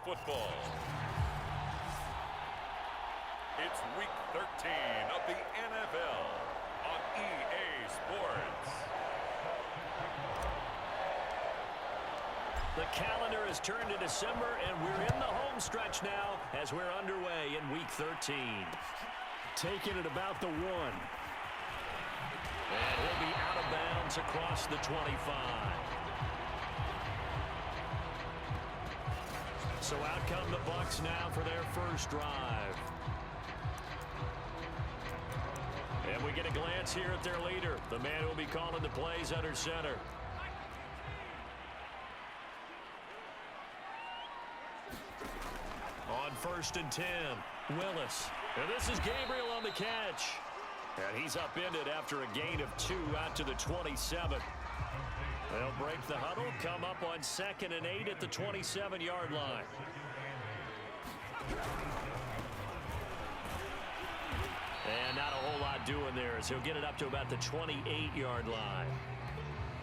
football. It's week 13 of the NFL on EA Sports. The calendar has turned to December, and we're in the home stretch now as we're underway in week 13. Taking it about the 1. And he'll be out of bounds across the 25. So out come the Bucs now for their first drive. And we get a glance here at their leader, the man who will be calling the plays under center. On 1st and 10, Willis. And this is Gabriel on the catch. And he's upended after a gain of 2 out to the 27. They'll break the huddle, come up on 2nd and 8 at the 27-yard line. And not a whole lot doing there as he'll get it up to about the 28-yard line.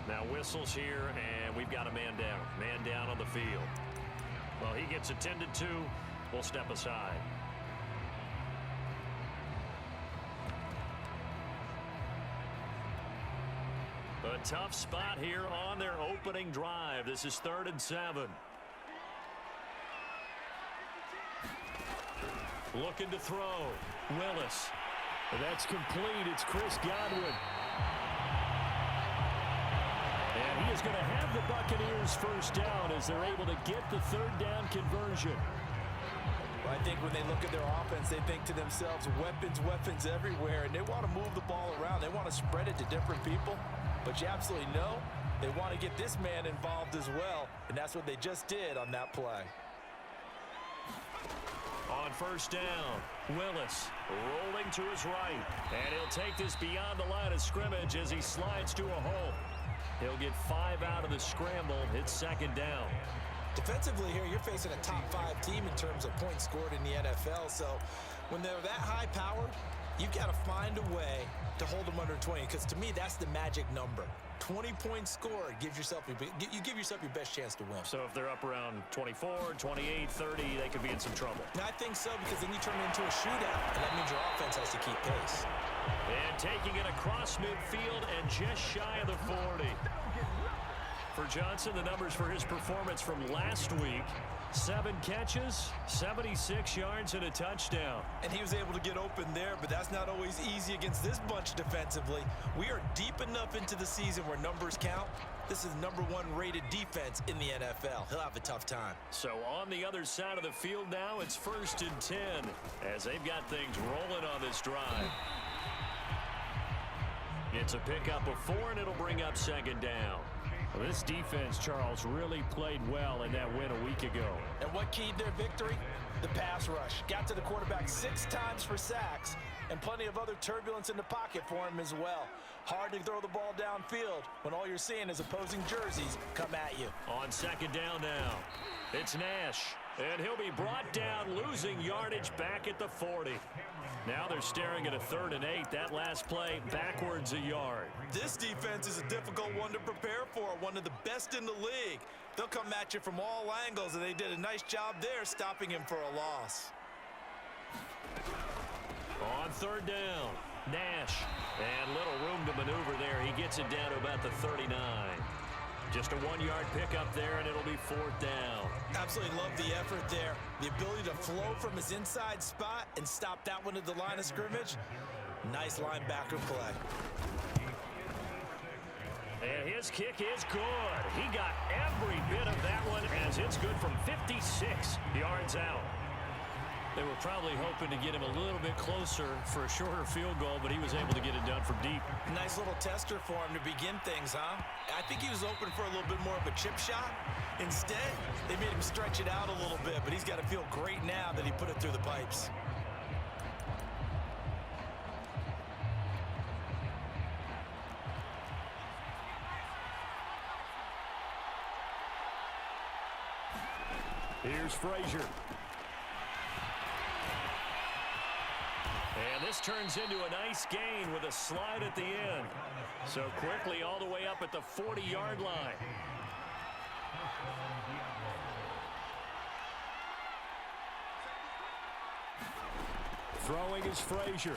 Now whistles here, and we've got a man down. Man down on the field. Well, he gets attended to. We'll step aside. A tough spot here on their opening drive. This is 3rd and 7. Looking to throw. Willis. That's complete. It's Chris Godwin. And he is going to have the Buccaneers first down as they're able to get the 3rd down conversion. Well, I think when they look at their offense, they think to themselves, weapons, weapons everywhere, and they want to move the ball around. They want to spread it to different people. But you absolutely know they want to get this man involved as well, and that's what they just did on that play. On 1st down, Willis rolling to his right, and he'll take this beyond the line of scrimmage as he slides to a hole. He'll get 5 out of the scramble, hits 2nd down. Defensively here, you're facing a top 5 team in terms of points scored in the NFL, so when they're that high powered, you've got to find a way to hold them under 20, because to me, that's the magic number. 20 points scored, you give yourself your best chance to win. So if they're up around 24, 28, 30, they could be in some trouble. And I think so, because then you turn it into a shootout, and that means your offense has to keep pace. And taking it across midfield and just shy of the 40. For Johnson, the numbers for his performance from last week: 7 catches, 76 yards, and a touchdown. And he was able to get open there, but that's not always easy against this bunch defensively. We are deep enough into the season where numbers count. This is #1 rated defense in the NFL. He'll have a tough time. So on the other side of the field now, it's 1st and 10 as they've got things rolling on this drive. It's a pickup of 4, and it'll bring up 2nd down. Well, this defense, Charles, really played well in that win a week ago. And what keyed their victory? The pass rush. Got to the quarterback 6 times for sacks, and plenty of other turbulence in the pocket for him as well. Hard to throw the ball downfield when all you're seeing is opposing jerseys come at you. On 2nd down now, it's Nash. And he'll be brought down, losing yardage back at the 40. Now they're staring at a 3rd and 8. That last play backwards a yard. This defense is a difficult one to prepare for, one of the best in the league. They'll come at you from all angles, and they did a nice job there stopping him for a loss. On 3rd down, Nash. And little room to maneuver there. He gets it down to about the 39. Just a 1-yard pickup there, and it'll be 4th down. Absolutely love the effort there. The ability to flow from his inside spot and stop that one at the line of scrimmage. Nice linebacker play. And his kick is good. He got every bit of that one as it's good from 56 yards out. They were probably hoping to get him a little bit closer for a shorter field goal, but he was able to get it done from deep. Nice little tester for him to begin things, huh? I think he was open for a little bit more of a chip shot. Instead, they made him stretch it out a little bit, but he's got to feel great now that he put it through the pipes. Here's Frazier. And this turns into a nice gain with a slide at the end. So quickly all the way up at the 40-yard line. Throwing is Frazier.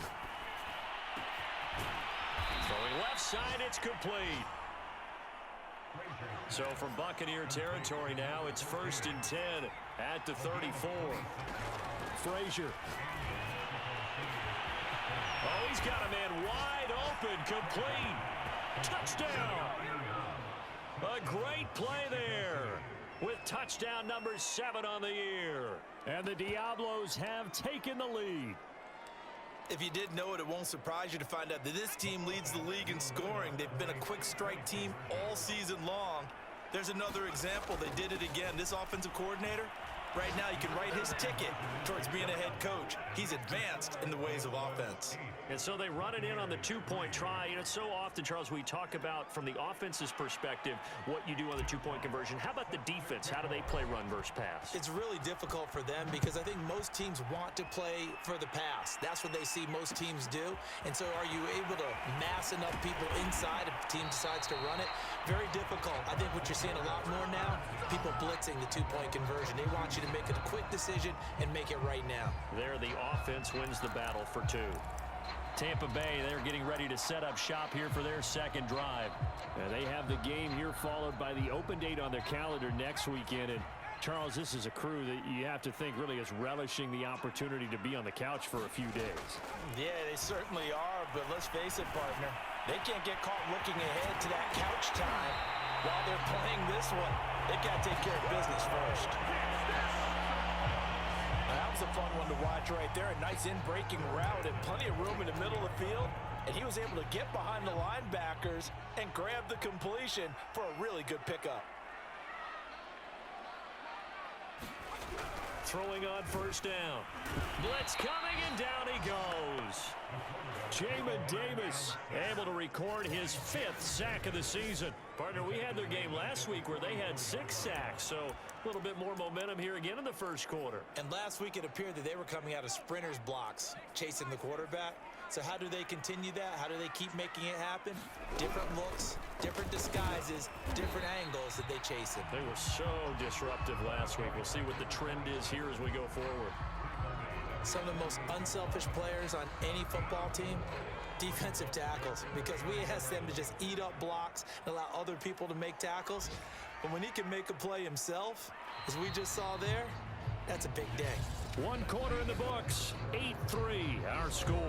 Throwing left side, it's complete. So from Buccaneer territory now, it's 1st and 10 at the 34. Frazier. Oh, he's got a man wide open, complete. Touchdown. A great play there with touchdown number 7 on the year. And the Diablos have taken the lead. If you didn't know it, it won't surprise you to find out that this team leads the league in scoring. They've been a quick strike team all season long. There's another example. They did it again. This offensive coordinator, right now, you can write his ticket towards being a head coach. He's advanced in the ways of offense. And so they run it in on the two-point try. You know, so often, Charles, we talk about from the offense's perspective what you do on the two-point conversion. How about the defense? How do they play run versus pass? It's really difficult for them because I think most teams want to play for the pass. That's what they see most teams do. And so are you able to mass enough people inside if the team decides to run it? Very difficult. I think what you're seeing a lot more now, people blitzing the two-point conversion. They want you to make a quick decision and make it right now. There, the offense wins the battle for 2. Tampa Bay, they're getting ready to set up shop here for their second drive. And they have the game here followed by the open date on their calendar next weekend. And Charles, this is a crew that you have to think really is relishing the opportunity to be on the couch for a few days. Yeah, they certainly are, but let's face it, partner. They can't get caught looking ahead to that couch time while they're playing this one. They've got to take care of business first. That was a fun one to watch right there. A nice in-breaking route and plenty of room in the middle of the field. And he was able to get behind the linebackers and grab the completion for a really good pickup. Throwing on first down. Blitz coming, and down he goes. Jamin Davis able to record his 5th sack of the season. Partner, we had their game last week where they had 6 sacks, so a little bit more momentum here again in the first quarter. And last week it appeared that they were coming out of sprinters blocks, chasing the quarterback. So how do they continue that? How do they keep making it happen? Different looks, different disguises, different angles that they chase him. They were so disruptive last week. We'll see what the trend is here as we go forward. Some of the most unselfish players on any football team, defensive tackles, because we ask them to just eat up blocks and allow other people to make tackles. But when he can make a play himself, as we just saw there, that's a big day. 1 quarter in the books, 8-3 our score.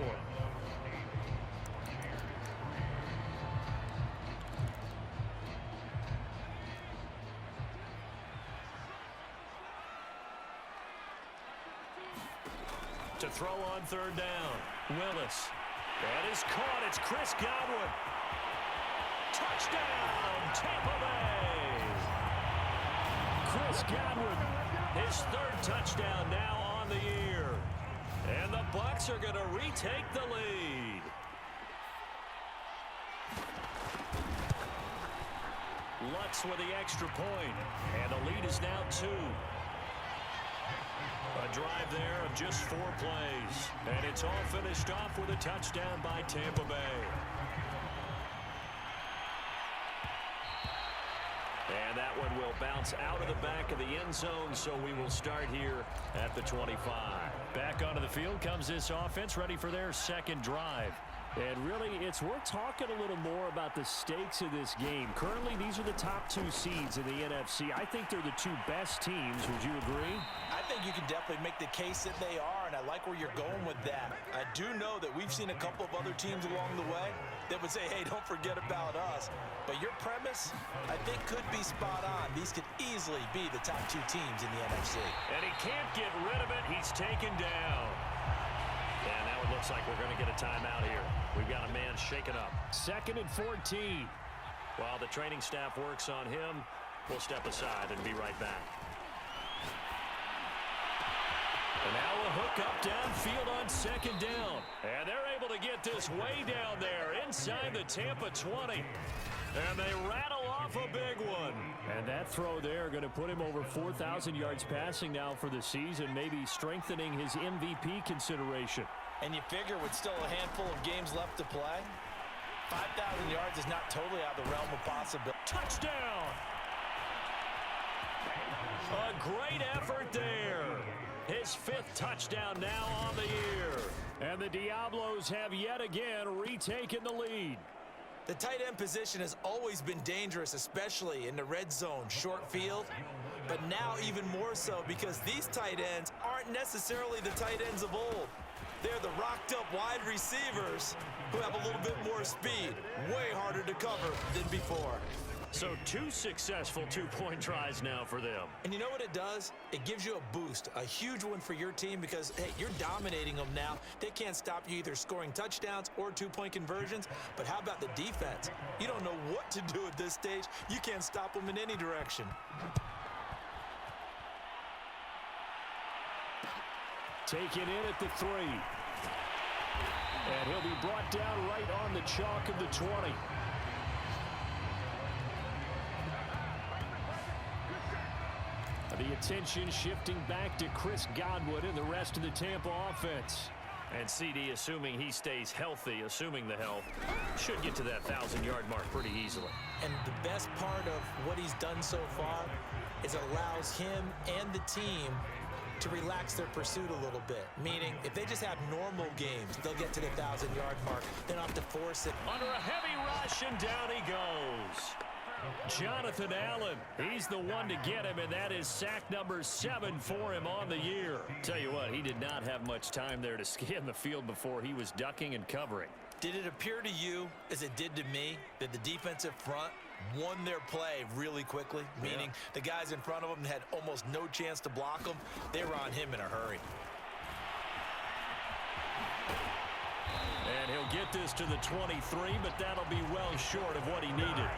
To throw on third down. Willis. That is caught. It's Chris Godwin. Touchdown, Tampa Bay. Chris Godwin, his 3rd touchdown now on the year. And the Bucs are going to retake the lead. Lutz with the extra point. And the lead is now 2. A drive there of just 4 plays. And it's all finished off with a touchdown by Tampa Bay. And that one will bounce out of the back of the end zone, so we will start here at the 25. Back onto the field comes this offense, ready for their second drive. And really, it's worth talking a little more about the stakes of this game. Currently, these are the top 2 seeds in the NFC. I think they're the 2 best teams. Would you agree? I think you can definitely make the case that they are, and I like where you're going with that. I do know that we've seen a couple of other teams along the way that would say, hey, don't forget about us. But your premise, I think, could be spot on. These could easily be the top 2 teams in the NFC. And he can't get rid of it. He's taken down. And now it looks like we're going to get a timeout here. We've got a man shaken up. 2nd and 14. While the training staff works on him, we'll step aside and be right back. And now a hook up downfield on 2nd down. And they're able to get this way down there inside the Tampa 20. And they rattle off a big one. And that throw there going to put him over 4,000 yards passing now for the season, maybe strengthening his MVP consideration. And you figure with still a handful of games left to play, 5,000 yards is not totally out of the realm of possibility. Touchdown! A great effort there. His his 5th touchdown now on the year. And the Diablos have yet again retaken the lead. The tight end position has always been dangerous, especially in the red zone, short field. But now even more so because these tight ends aren't necessarily the tight ends of old. They're the rocked-up wide receivers who have a little bit more speed, way harder to cover than before. So 2 successful two-point tries now for them. And you know what it does? It gives you a boost, a huge one for your team because, hey, you're dominating them now. They can't stop you either scoring touchdowns or two-point conversions. But how about the defense? You don't know what to do at this stage. You can't stop them in any direction. Taken in at the 3. And he'll be brought down right on the chalk of the 20. The attention shifting back to Chris Godwin and the rest of the Tampa offense. And CD, assuming he stays healthy, assuming the health, should get to that 1,000-yard mark pretty easily. And the best part of what he's done so far is it allows him and the team to relax their pursuit a little bit. Meaning, if they just have normal games, they'll get to the 1,000-yard mark. They don't have to force it. Under a heavy rush, and down he goes. Jonathan Allen, he's the one to get him, and that is sack number 7 for him on the year. Tell you what, he did not have much time there to scan the field before he was ducking and covering. Did it appear to you, as it did to me, that the defensive front won their play really quickly? Meaning the guys in front of them had almost no chance to block them. They were on him in a hurry. And he'll get this to the 23, but that'll be well short of what he needed.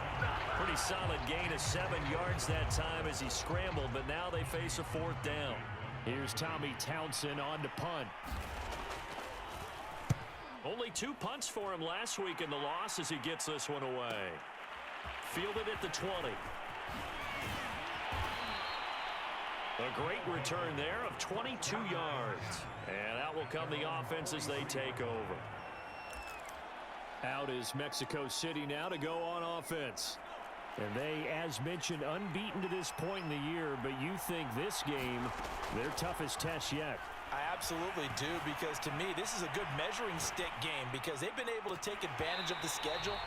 Pretty solid gain of 7 yards that time as he scrambled, but now they face a 4th down. Here's Tommy Townsend on to punt. Only 2 punts for him last week in the loss as he gets this one away. Fielded at the 20. A great return there of 22 yards. And out will come the offense as they take over. Out is Mexico City now to go on offense. And they, as mentioned, unbeaten to this point in the year, but you think this game, their toughest test yet. I absolutely do, because to me, this is a good measuring stick game because they've been able to take advantage of the schedule.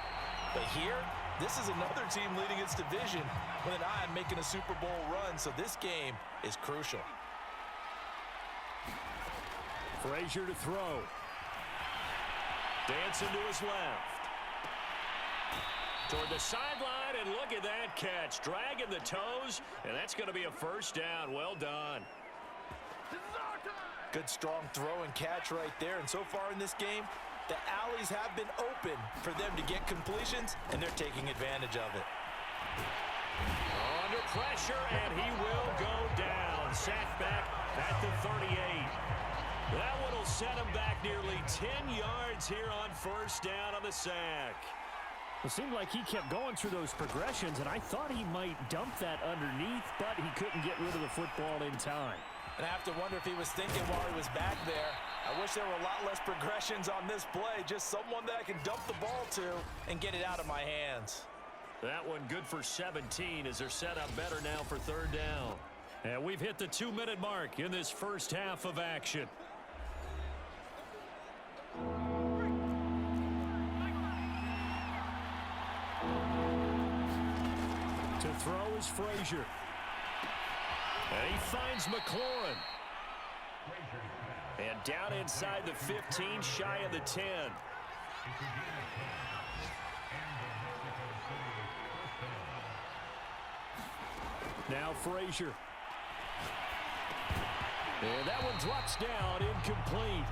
But here, this is another team leading its division with an eye on making a Super Bowl run, so this game is crucial. Frazier to throw. Dancing to his left. Toward the sideline, and look at that catch. Dragging the toes, and that's going to be a 1st down. Well done. Good strong throw and catch right there, and so far in this game, the alleys have been open for them to get completions, and they're taking advantage of it. Under pressure, and he will go down. Sacked back at the 38. That one will set him back nearly 10 yards here on 1st down on the sack. It seemed like he kept going through those progressions, and I thought he might dump that underneath, but he couldn't get rid of the football in time. And I have to wonder if he was thinking while he was back there, I wish there were a lot less progressions on this play, just someone that I can dump the ball to and get it out of my hands. That one good for 17 as they're set up better now for 3rd down. And we've hit the 2-minute mark in this first half of action. To throw is Frazier. And he finds McLaurin. And down inside the 15, shy of the 10. Now Frazier. And that one drops down, incomplete.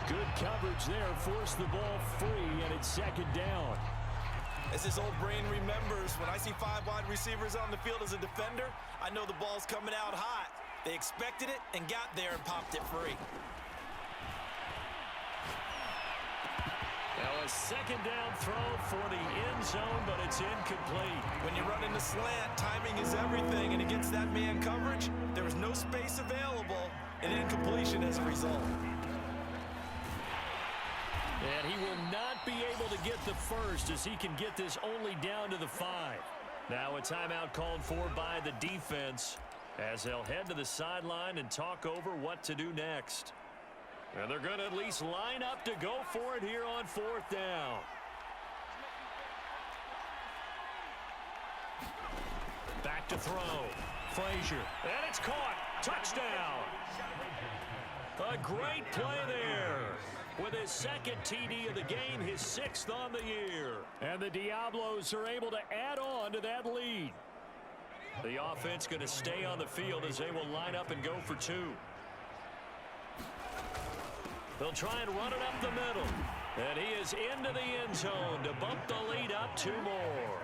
Good coverage there, forced the ball free, and it's 2nd down. As his old brain remembers, when I see 5 wide receivers on the field as a defender, I know the ball's coming out hot. They expected it and got there and popped it free. Now a 2nd down throw for the end zone, but it's incomplete. When you run in the slant, timing is everything, and against that man coverage, there was no space available, and incompletion as a result. And he will not be able to get the first as he can get this only down to the 5. Now a timeout called for by the defense. as they'll head to the sideline and talk over what to do next. And they're going to at least line up to go for it here on 4th down. Back to throw. Frazier. And it's caught. Touchdown. A great play there. With his second TD of the game, his 6th on the year. And the Diablos are able to add on to that lead. The offense going to stay on the field as they will line up and go for 2. They'll try and run it up the middle. And he is into the end zone to bump the lead up 2 more.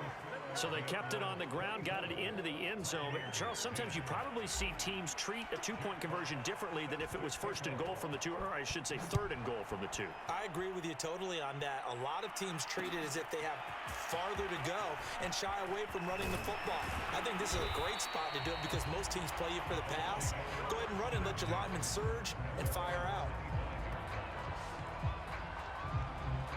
So they kept it on the ground, got it into the end zone. But Charles, sometimes you probably see teams treat a 2-point conversion differently than if it was 1st and goal from the 2, or I should say 3rd and goal from the 2. I agree with you totally on that. A lot of teams treat it as if they have farther to go and shy away from running the football. I think this is a great spot to do it because most teams play you for the pass. Go ahead and run and let your linemen surge and fire out.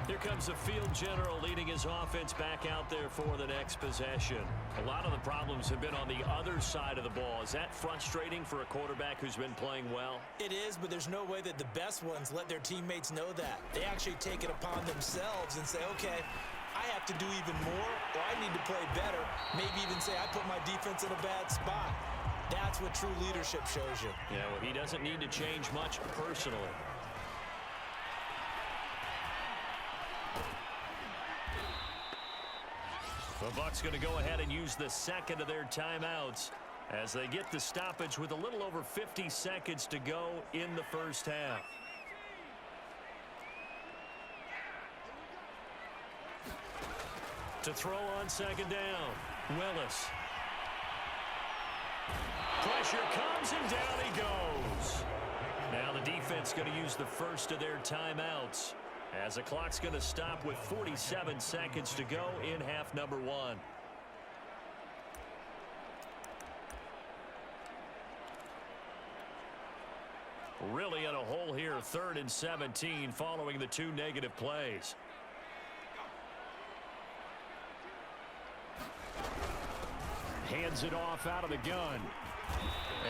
Here comes the field general leading his offense back out there for the next possession. A lot of the problems have been on the other side of the ball. Is that frustrating for a quarterback who's been playing well? It is, but there's no way that the best ones let their teammates know that. They actually take it upon themselves and say, okay, I have to do even more, or I need to play better. Maybe even say I put my defense in a bad spot. That's what true leadership shows you. Yeah, well, he doesn't need to change much personally. The Bucs going to go ahead and use the 2nd of their timeouts as they get the stoppage with a little over 50 seconds to go in the first half. To throw on 2nd down, Willis. Pressure comes and down he goes. Now the defense going to use the 1st of their timeouts, as the clock's going to stop with 47 seconds to go in half number 1. Really in a hole here, 3rd and 17 following the 2 negative plays. Hands it off out of the gun.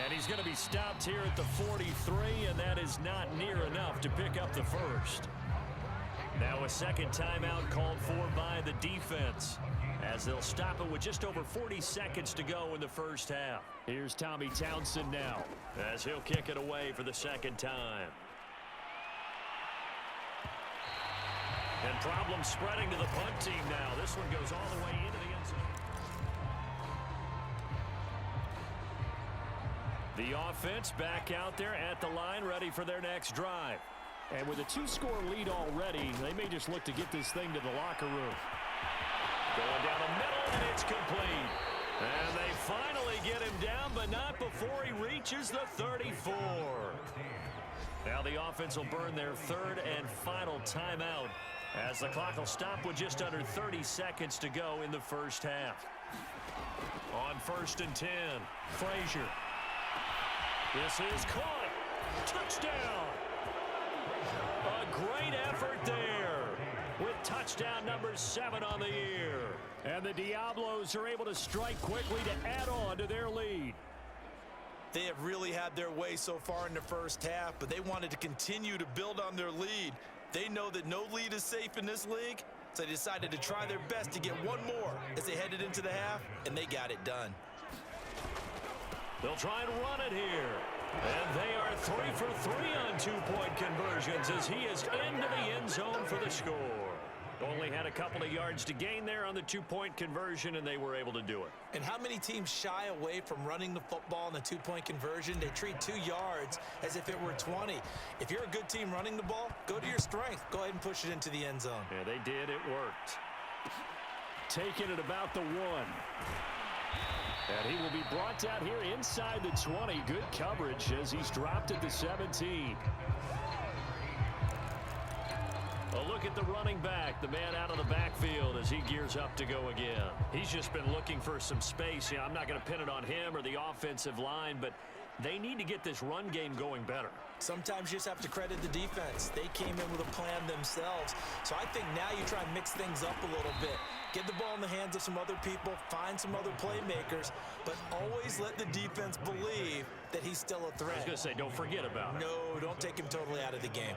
And he's going to be stopped here at the 43, and that is not near enough to pick up the 1st. Now a 2nd timeout called for by the defense, as they'll stop it with just over 40 seconds to go in the first half. Here's Tommy Townsend now, as he'll kick it away for the 2nd time. And problems spreading to the punt team now. This one goes all the way into the end zone. The offense back out there at the line, ready for their next drive. And with a 2-score lead already, they may just look to get this thing to the locker room. Going down the middle, and it's complete. And they finally get him down, but not before he reaches the 34. Now the offense will burn their 3rd and final timeout, as the clock will stop with just under 30 seconds to go in the first half. On 1st and 10, Frazier. This is caught. Touchdown. A great effort there, with touchdown number 7 on the year. And the Diablos are able to strike quickly to add on to their lead. They have really had their way so far in the first half, but they wanted to continue to build on their lead. They know that no lead is safe in this league, so they decided to try their best to get one more as they headed into the half, and they got it done. They'll try and run it here. And they are 3 for 3 on 2-point conversions as he is into the end zone for the score. Only had a couple of yards to gain there on the 2-point conversion, and they were able to do it. And how many teams shy away from running the football in the 2-point conversion? They treat 2 yards as if it were 20. If you're a good team running the ball, go to your strength. Go ahead and push it into the end zone. Yeah, they did. It worked. Taking it about the 1. And he will be brought down here inside the 20. Good coverage as he's dropped at the 17. A look at the running back, the man out of the backfield as he gears up to go again. He's just been looking for some space. I'm not going to pin it on him or the offensive line, but they need to get this run game going better. Sometimes you just have to credit the defense. They came in with a plan themselves. So I think now you try and mix things up a little bit. Get the ball in the hands of some other people, find some other playmakers, but always let the defense believe that he's still a threat. I was going to say, don't forget about it. No, don't take him totally out of the game.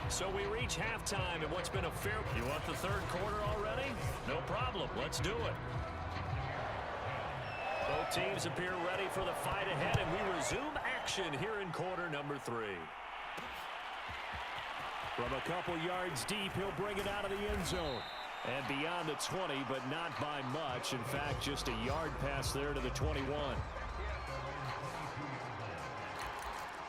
So we reach halftime in what's been a fair... You want the third quarter already? No problem. Let's do it. Both teams appear ready for the fight ahead, and we resume action here in quarter number 3. From a couple yards deep, he'll bring it out of the end zone. And beyond the 20, but not by much. In fact, just a yard pass there to the 21.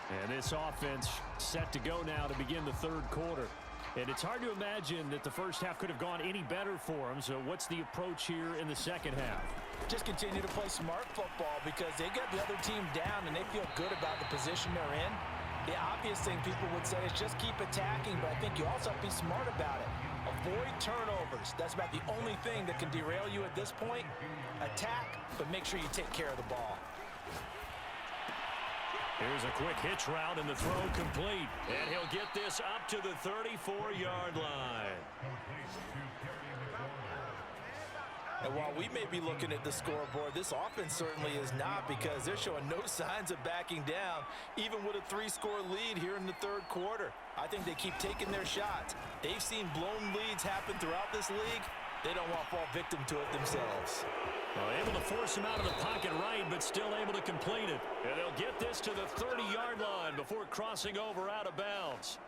And this offense set to go now to begin the third quarter. And it's hard to imagine that the first half could have gone any better for them. So what's the approach here in the second half? Just continue to play smart football because they got the other team down and they feel good about the position they're in. The obvious thing people would say is just keep attacking, but I think you also have to be smart about it. Avoid turnovers. That's about the only thing that can derail you at this point. Attack, but make sure you take care of the ball. Here's a quick hitch route, and the throw complete. And he'll get this up to the 34-yard line. And while we may be looking at the scoreboard, this offense certainly is not because they're showing no signs of backing down, even with a 3-score lead here in the third quarter. I think they keep taking their shots. They've seen blown leads happen throughout this league. They don't want to fall victim to it themselves. Well, able to force him out of the pocket right, but still able to complete it. And they'll get this to the 30-yard line before crossing over out of bounds.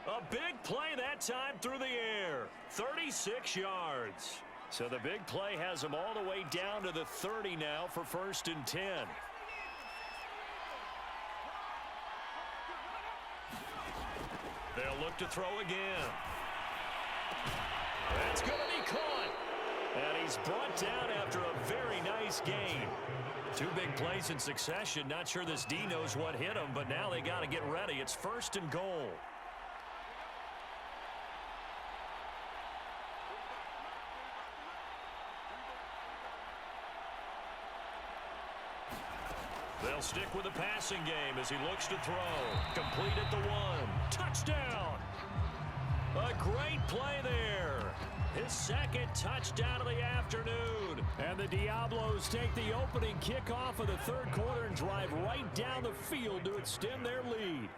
A big play that time through the air. 36 yards. So the big play has them all the way down to the 30 now for 1st and 10. They'll look to throw again. That's going to be caught. And he's brought down after a very nice gain. 2 big plays in succession. Not sure this D knows what hit him, but now they got to get ready. It's 1st and goal. They'll stick with the passing game as he looks to throw. Complete at the 1. Touchdown! A great play there. His second touchdown of the afternoon. And the Diablos take the opening kickoff of the third quarter and drive right down the field to extend their lead.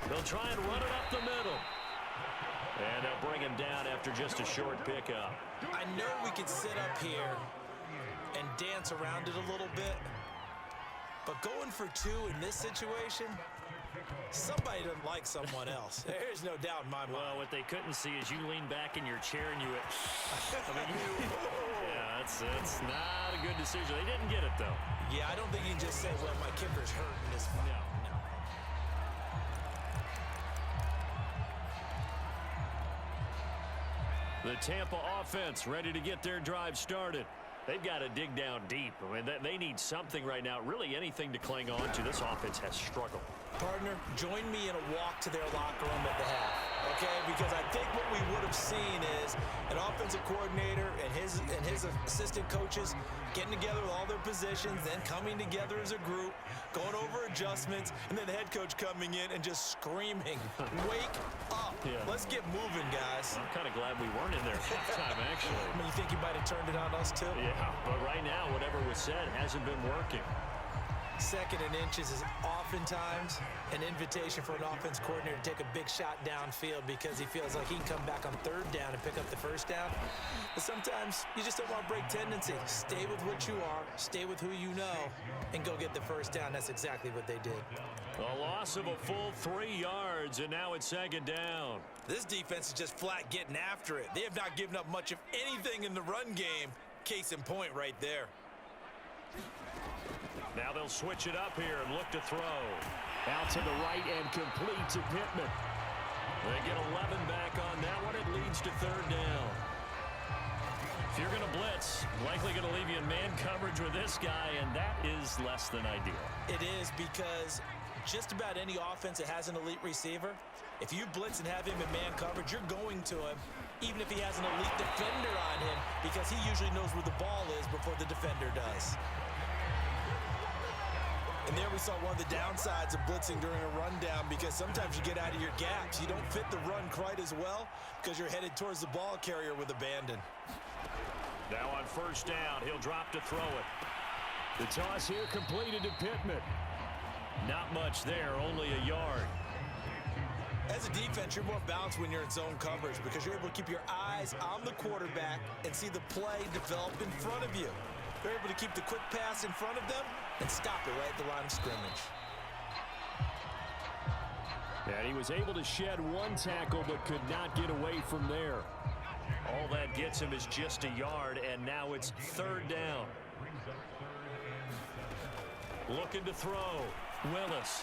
They'll try and run it up the middle. And they'll bring him down after just a short pickup. I know we could sit up here and dance around it a little bit, but going for 2 in this situation, somebody doesn't like someone else. There's no doubt in my mind. Well, what they couldn't see is you lean back in your chair and you went, yeah, that's not a good decision. They didn't get it, though. Yeah, I don't think you can just say, well, my kicker's hurt in this fight. No. The Tampa offense ready to get their drive started. They've got to dig down deep. I mean, they need something right now, really anything to cling on to. This offense has struggled. Partner, join me in a walk to their locker room at the half, okay? Because I think what we would have seen is an offensive coordinator and his assistant coaches getting together with all their positions, then coming together as a group, going over adjustments, and then the head coach coming in and just screaming, wake up. Yeah. Let's get moving, guys. I'm kind of glad we weren't in there halftime, actually. I mean, you think he might have turned it on us, too? Yeah, but right now, whatever was said hasn't been working. 2nd and inches is oftentimes an invitation for an offense coordinator to take a big shot downfield because he feels like he can come back on 3rd down and pick up the 1st down. But sometimes you just don't want to break tendency. Stay with what you are, stay with who you know, and go get the 1st down. That's exactly what they did. A loss of a full 3 yards, and now it's 2nd down. This defense is just flat getting after it. They have not given up much of anything in the run game. Case in point right there. Now they'll switch it up here and look to throw. Out to the right and complete to Pittman. They get 11 back on that one. It leads to 3rd down. If you're going to blitz, likely going to leave you in man coverage with this guy, and that is less than ideal. It is, because just about any offense that has an elite receiver, if you blitz and have him in man coverage, you're going to him, even if he has an elite defender on him, because he usually knows where the ball is before the defender does. And there we saw one of the downsides of blitzing during a rundown, because sometimes you get out of your gaps. You don't fit the run quite as well because you're headed towards the ball carrier with abandon. Now on first down, he'll drop to throw it. The toss here completed to Pittman. Not much there, only a yard. As a defense, you're more balanced when you're in zone coverage because you're able to keep your eyes on the quarterback and see the play develop in front of you. You're able to keep the quick pass in front of them and stop it right at the line of scrimmage. And he was able to shed one tackle but could not get away from there. All that gets him is just a yard, and now it's third down. Looking to throw. Willis.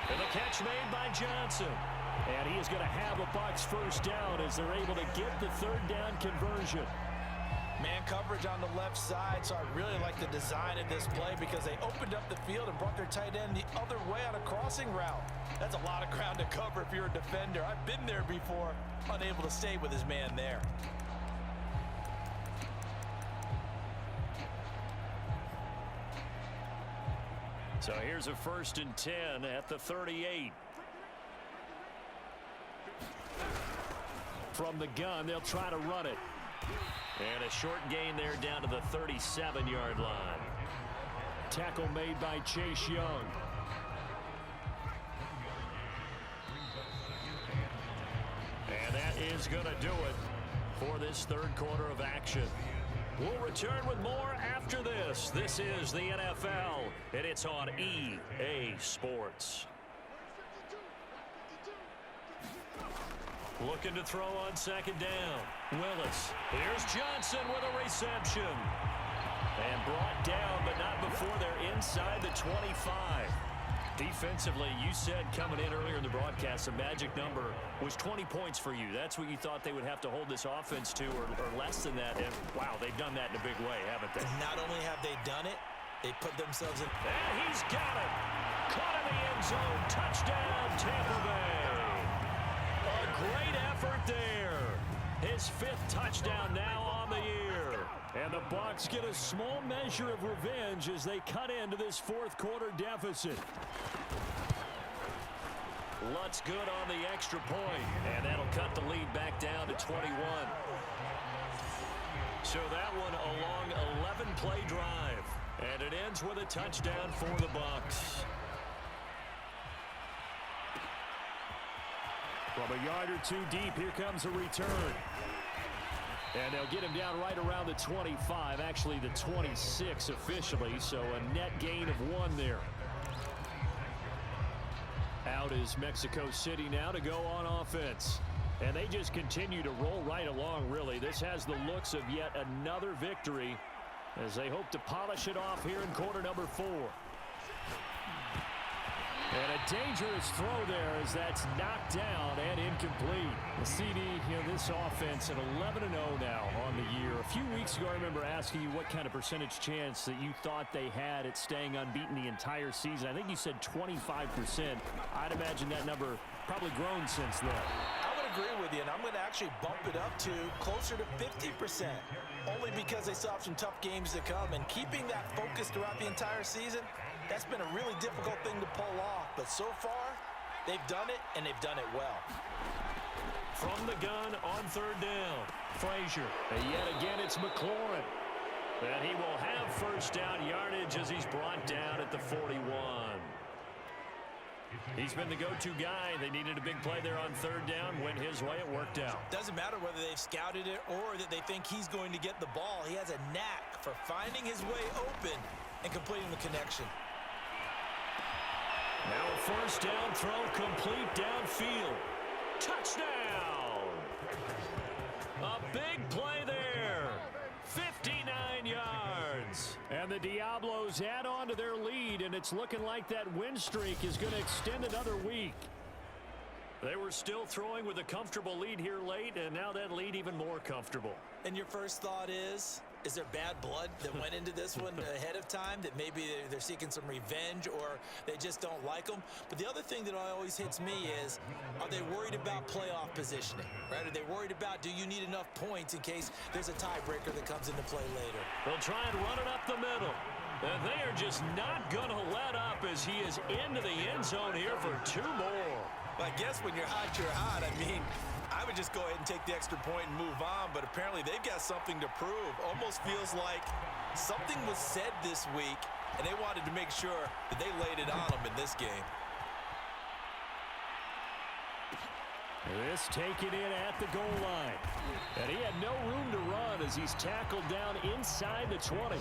And the catch made by Johnson. And he is going to have a Bucs first down as they're able to get the third down conversion. Man coverage on the left side, so I really like the design of this play because they opened up the field and brought their tight end the other way on a crossing route. That's a lot of ground to cover if you're a defender. I've been there before, unable to stay with his man there. So here's a 1st and 10 at the 38. From the gun, they'll try to run it. And a short gain there down to the 37-yard line. Tackle made by Chase Young. And that is going to do it for this third quarter of action. We'll return with more after this. This is the NFL, and it's on EA Sports. Looking to throw on second down. Willis. Here's Johnson with a reception. And brought down, but not before they're inside the 25. Defensively, you said coming in earlier in the broadcast, the magic number was 20 points for you. That's what you thought they would have to hold this offense to, or less than that. And, wow, they've done that in a big way, haven't they? Not only have they done it, they put themselves in. And he's got it. Caught in the end zone. Touchdown, Tampa Bay. A great effort there. His 5th touchdown now on the year. And the Bucs get a small measure of revenge as they cut into this 4th quarter deficit. Lutz good on the extra point, and that'll cut the lead back down to 21. So that one a long 11-play drive, and it ends with a touchdown for the Bucs. From a yard or two deep, here comes a return. And they'll get him down right around the 25, actually the 26 officially, so a net gain of 1 there. Out is Mexico City now to go on offense. And they just continue to roll right along, really. This has the looks of yet another victory as they hope to polish it off here in quarter number 4. And a dangerous throw there as that's knocked down and incomplete. The CD, this offense at 11-0 now on the year. A few weeks ago, I remember asking you what kind of percentage chance that you thought they had at staying unbeaten the entire season. I think you said 25%. I'd imagine that number probably grown since then. I would agree with you, and I'm going to actually bump it up to closer to 50%. Only because they still have some tough games to come, and keeping that focus throughout the entire season, that's been a really difficult thing to pull off. But so far, they've done it, and they've done it well. From the gun on third down, Frazier. And yet again, it's McLaurin. And he will have first down yardage as he's brought down at the 41. He's been the go-to guy. They needed a big play there on third down. Went his way. It worked out. Doesn't matter whether they've scouted it or that they think he's going to get the ball. He has a knack for finding his way open and completing the connection. Now a first down throw complete downfield. Touchdown! A big play there. 59 yards. And the Diablos add on to their lead, and it's looking like that win streak is going to extend another week. They were still throwing with a comfortable lead here late, and now that lead even more comfortable. And your first thought is there bad blood that went into this one ahead of time, that maybe they're seeking some revenge or they just don't like them? But the other thing that always hits me is, are they worried about playoff positioning, right? Are they worried about, do you need enough points in case there's a tiebreaker that comes into play later? They'll try and run it up the middle. And they are just not going to let up as he is into the end zone here for 2 more. I guess when you're hot, you're hot. I mean, I would just go ahead and take the extra point and move on, but apparently they've got something to prove. Almost feels like something was said this week, and they wanted to make sure that they laid it on them in this game. This taken in at the goal line. And he had no room to run as he's tackled down inside the 20.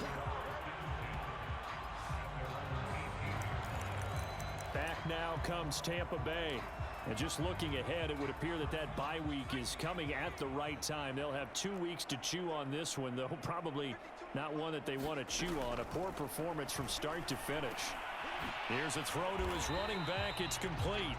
Back now comes Tampa Bay. And just looking ahead, it would appear that that bye week is coming at the right time. They'll have 2 weeks to chew on this one, though probably not one that they want to chew on. A poor performance from start to finish. Here's a throw to his running back. It's complete.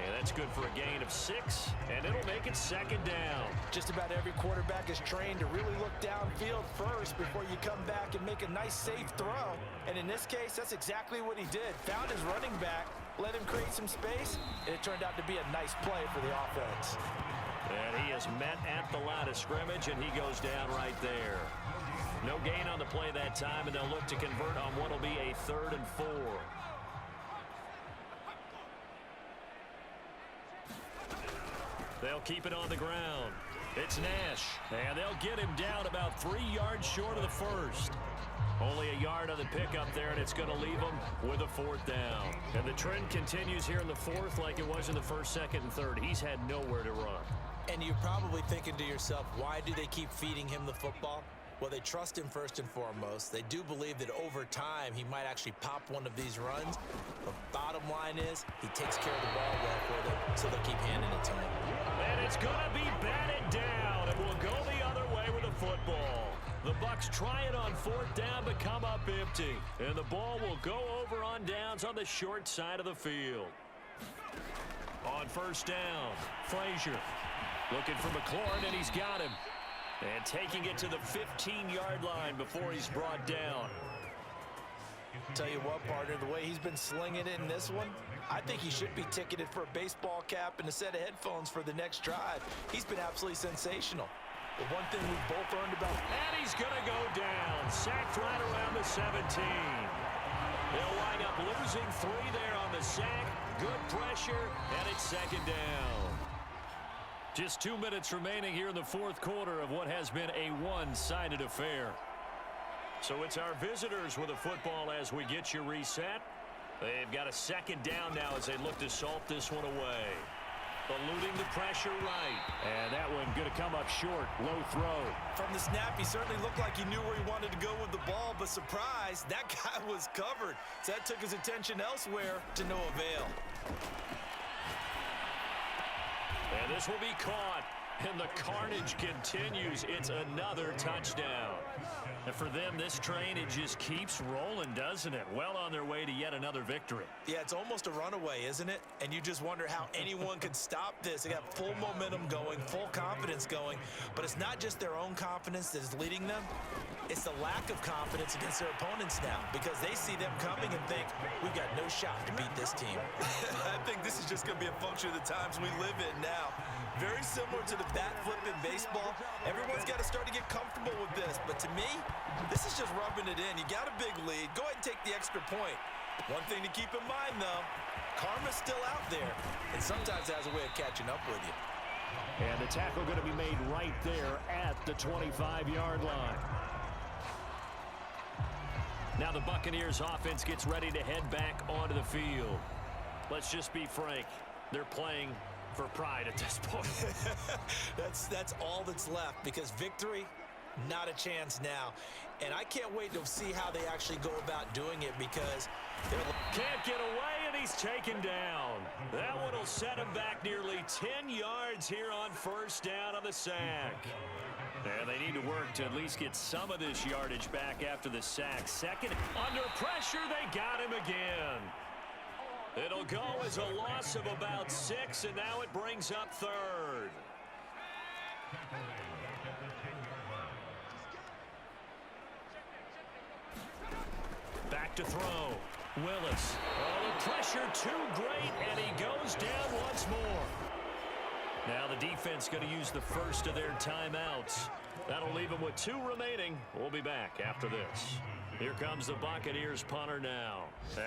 And that's good for a gain of 6, and it'll make it 2nd down. Just about every quarterback is trained to really look downfield first before you come back and make a nice, safe throw. And in this case, that's exactly what he did. Found his running back, let him create some space, and it turned out to be a nice play for the offense. And he is met at the line of scrimmage, and he goes down right there. No gain on the play that time, and they'll look to convert on what will be a 3rd and 4. They'll keep it on the ground. It's Nash, and they'll get him down about 3 yards short of the first. Only a yard on the pickup there, and it's going to leave him with a 4th down. And the trend continues here in the 4th like it was in the 1st, 2nd, and 3rd. He's had nowhere to run. And you're probably thinking to yourself, why do they keep feeding him the football? Well, they trust him first and foremost. They do believe that over time he might actually pop one of these runs. The bottom line is he takes care of the ball well for them, so they'll keep handing it to him. And it's going to be batted down, and we'll go the other way with the football. The Bucs try it on 4th down, but come up empty. And the ball will go over on downs on the short side of the field. On 1st down, Frazier looking for McLaurin, and he's got him. And taking it to the 15-yard line before he's brought down. Tell you what, partner, the way he's been slinging it in this one, I think he should be ticketed for a baseball cap and a set of headphones for the next drive. He's been absolutely sensational. The one thing we've both learned about... And he's going to go down. Sacked right around the 17. They'll wind up losing 3 there on the sack. Good pressure, and it's 2nd down. Just 2 minutes remaining here in the 4th quarter of what has been a one-sided affair. So it's our visitors with a football as we get you reset. They've got a 2nd down now as they look to salt this one away. Eluding the pressure right. And that one going to come up short. Low throw. From the snap, he certainly looked like he knew where he wanted to go with the ball, but surprise, that guy was covered. So that took his attention elsewhere to no avail. And this will be caught. And the carnage continues. It's another touchdown. And for them, this train, it just keeps rolling, doesn't it? Well on their way to yet another victory. Yeah, it's almost a runaway, isn't it? And you just wonder how anyone could stop this. They got full momentum going, full confidence going. But it's not just their own confidence that is leading them. It's the lack of confidence against their opponents now, because they see them coming and think, we've got no shot to beat this team. I think this is just going to be a function of the times we live in now. Very similar to the bat flip in baseball. Everyone's got to start to get comfortable with this. But to me, this is just rubbing it in. You got a big lead. Go ahead and take the extra point. One thing to keep in mind, though, karma's still out there, and sometimes it has a way of catching up with you. And the tackle going to be made right there at the 25-yard line. Now the Buccaneers offense gets ready to head back onto the field. Let's just be frank. They're playing for pride at this point. That's all that's left, because victory, not a chance now. And I can't wait to see how they actually go about doing it, because they're... Can't get away, and he's taken down. That one will set him back nearly 10 yards here on 1st down on the sack. And they need to work to at least get some of this yardage back after the sack. 2nd, under pressure, they got him again. It'll go as a loss of about 6, and now it brings up third. Back to throw. Willis. Oh, the pressure too great, and he goes down once more. Now the defense going to use the first of their timeouts. That'll leave them with 2 remaining. We'll be back after this. Here comes the Buccaneers punter now.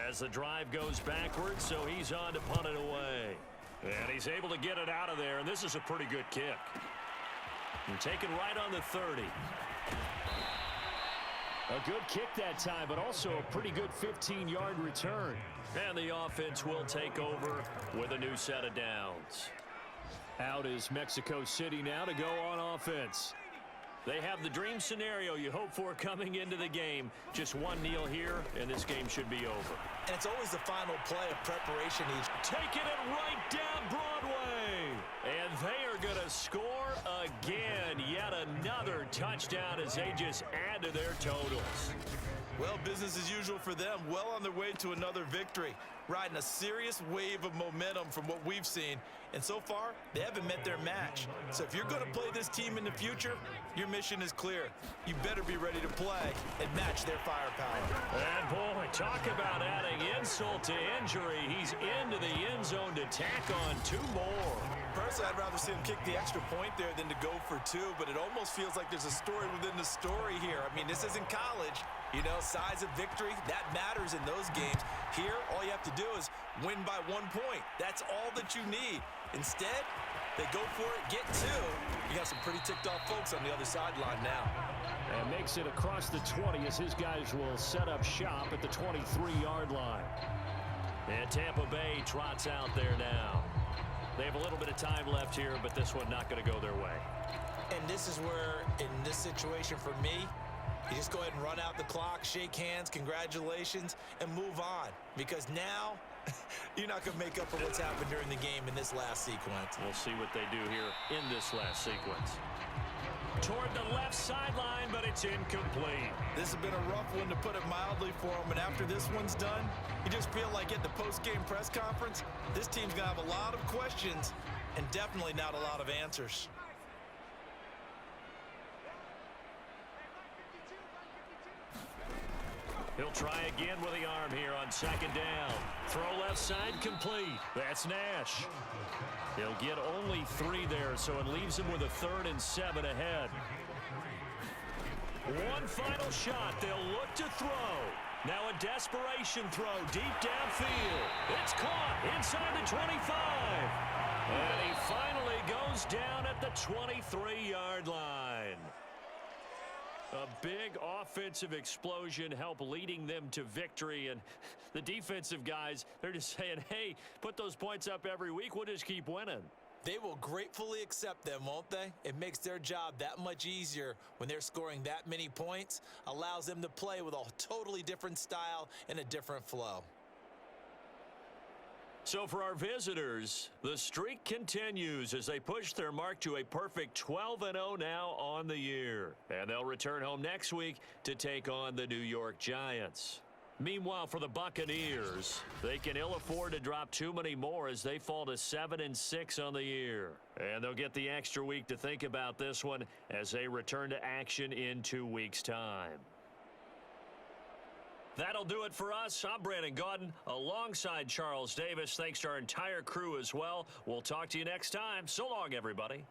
As the drive goes backwards, so he's on to punt it away. And he's able to get it out of there, and this is a pretty good kick. And taken right on the 30. A good kick that time, but also a pretty good 15-yard return. And the offense will take over with a new set of downs. Out is Mexico City now to go on offense. They have the dream scenario you hope for coming into the game. Just one kneel here, and this game should be over. And it's always the final play of preparation. Taking it right down Broadway. And they are going to score again. Yet another touchdown as they just add to their totals. Well, business as usual for them. Well on their way to another victory. Riding a serious wave of momentum from what we've seen. And so far, they haven't met their match. So if you're going to play this team in the future, your mission is clear. You better be ready to play and match their firepower. And boy, talk about adding insult to injury. He's into the end zone to tack on 2 more. Personally, I'd rather see him kick the extra point there than to go for 2, but it almost feels like there's a story within the story here. I mean, this isn't college. You know, size of victory, that matters in those games. Here, all you have to do is win by 1 point. That's all that you need. Instead, they go for it, get 2. You got some pretty ticked-off folks on the other sideline now. And makes it across the 20 as his guys will set up shop at the 23-yard line. And Tampa Bay trots out there now. They have a little bit of time left here, but this one not going to go their way. And this is where, in this situation for me, you just go ahead and run out the clock, shake hands, congratulations, and move on. Because now, you're not going to make up for what's happened during the game in this last sequence. We'll see what they do here in this last sequence. Toward the left sideline, but it's incomplete. This has been a rough one, to put it mildly, for them. And after this one's done, you just feel like at the post-game press conference, this team's going to have a lot of questions and definitely not a lot of answers. He'll try again with the arm here on 2nd down. Throw left side complete. That's Nash. He'll get only 3 there, so it leaves him with a 3rd and 7 ahead. One final shot. They'll look to throw. Now a desperation throw deep downfield. It's caught inside the 25. And he finally goes down at the 23-yard line. A big offensive explosion helped leading them to victory. And the defensive guys, they're just saying, hey, put those points up every week. We'll just keep winning. They will gratefully accept them, won't they? It makes their job that much easier when they're scoring that many points. Allows them to play with a totally different style and a different flow. So for our visitors, the streak continues as they push their mark to a perfect 12-0 now on the year. And they'll return home next week to take on the New York Giants. Meanwhile, for the Buccaneers, they can ill afford to drop too many more as they fall to 7-6 on the year. And they'll get the extra week to think about this one as they return to action in 2 weeks' time. That'll do it for us. I'm Brandon Gaudin alongside Charles Davis. Thanks to our entire crew as well. We'll talk to you next time. So long, everybody.